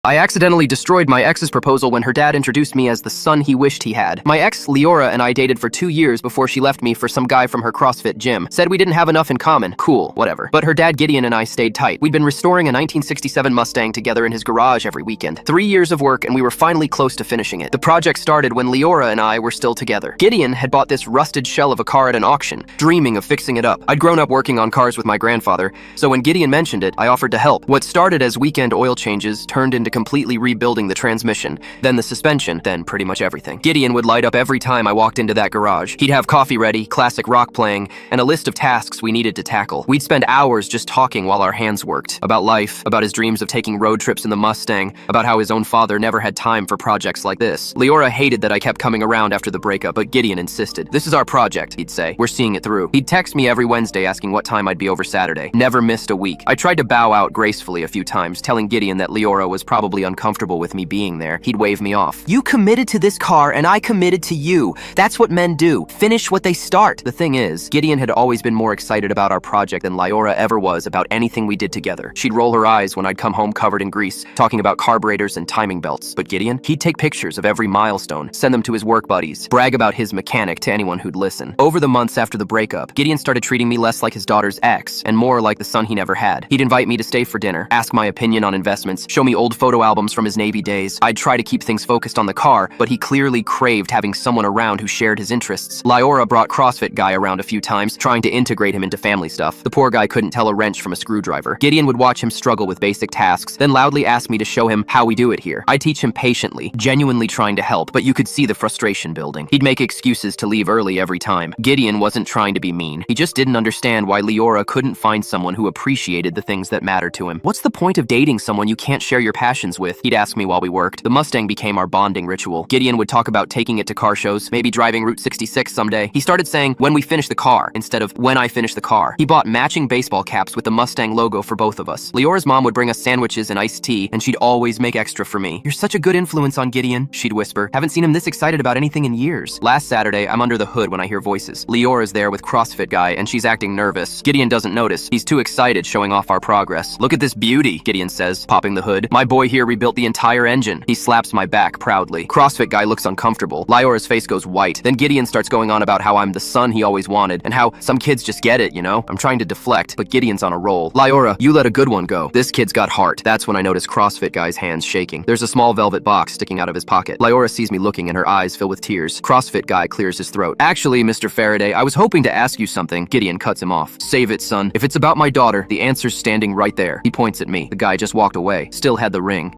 I accidentally destroyed my ex's proposal when her dad introduced me as the son he wished he had. My ex, Leora, and I dated for 2 years before she left me for some guy from her CrossFit gym. Said we didn't have enough in common. Cool, whatever. But her dad, Gideon, and I stayed tight. We'd been restoring a 1967 Mustang together in his garage every weekend. 3 years of work, and we were finally close to finishing it. The project started when Leora and I were still together. Gideon had bought this rusted shell of a car at an auction, dreaming of fixing it up. I'd grown up working on cars with my grandfather, so when Gideon mentioned it, I offered to help. What started as weekend oil changes turned into completely rebuilding the transmission, then the suspension, then pretty much everything. Gideon would light up every time I walked into that garage. He'd have coffee ready, classic rock playing, and a list of tasks we needed to tackle. We'd spend hours just talking while our hands worked. About life, about his dreams of taking road trips in the Mustang, about how his own father never had time for projects like this. Leora hated that I kept coming around after the breakup, but Gideon insisted. This is our project, he'd say. We're seeing it through. He'd text me every Wednesday asking what time I'd be over Saturday. Never missed a week. I tried to bow out gracefully a few times, telling Gideon that Leora was probably uncomfortable with me being there. He'd wave me off. You committed to this car and I committed to you. That's what men do. Finish what they start. The thing is, Gideon had always been more excited about our project than Leora ever was about anything we did together. She'd roll her eyes when I'd come home covered in grease, talking about carburetors and timing belts. But Gideon, he'd take pictures of every milestone, send them to his work buddies, brag about his mechanic to anyone who'd listen. Over the months after the breakup, Gideon started treating me less like his daughter's ex and more like the son he never had. He'd invite me to stay for dinner, ask my opinion on investments, show me old photo albums from his Navy days. I'd try to keep things focused on the car, but he clearly craved having someone around who shared his interests. Leora brought CrossFit Guy around a few times, trying to integrate him into family stuff. The poor guy couldn't tell a wrench from a screwdriver. Gideon would watch him struggle with basic tasks, then loudly ask me to show him how we do it here. I'd teach him patiently, genuinely trying to help, but you could see the frustration building. He'd make excuses to leave early every time. Gideon wasn't trying to be mean. He just didn't understand why Leora couldn't find someone who appreciated the things that mattered to him. What's the point of dating someone you can't share your passions with? He'd ask me while we worked. The Mustang became our bonding ritual. Gideon would talk about taking it to car shows, maybe driving Route 66 someday. He started saying, when we finish the car, instead of when I finish the car. He bought matching baseball caps with the Mustang logo for both of us. Leora's mom would bring us sandwiches and iced tea, and she'd always make extra for me. You're such a good influence on Gideon, she'd whisper. Haven't seen him this excited about anything in years. Last Saturday, I'm under the hood when I hear voices. Leora's there with CrossFit Guy, and she's acting nervous. Gideon doesn't notice. He's too excited showing off our progress. Look at this beauty, Gideon says, popping the hood. My boy here rebuilt the entire engine. He slaps my back proudly. CrossFit Guy looks uncomfortable. Leora's face goes white. Then Gideon starts going on about how I'm the son he always wanted, and how some kids just get it, you know? I'm trying to deflect, but Gideon's on a roll. Leora, you let a good one go. This kid's got heart. That's when I notice CrossFit Guy's hands shaking. There's a small velvet box sticking out of his pocket. Leora sees me looking and her eyes fill with tears. CrossFit Guy clears his throat. Actually, Mr. Faraday, I was hoping to ask you something. Gideon cuts him off. Save it, son. If it's about my daughter, the answer's standing right there. He points at me. The guy just walked away. Still had the ring.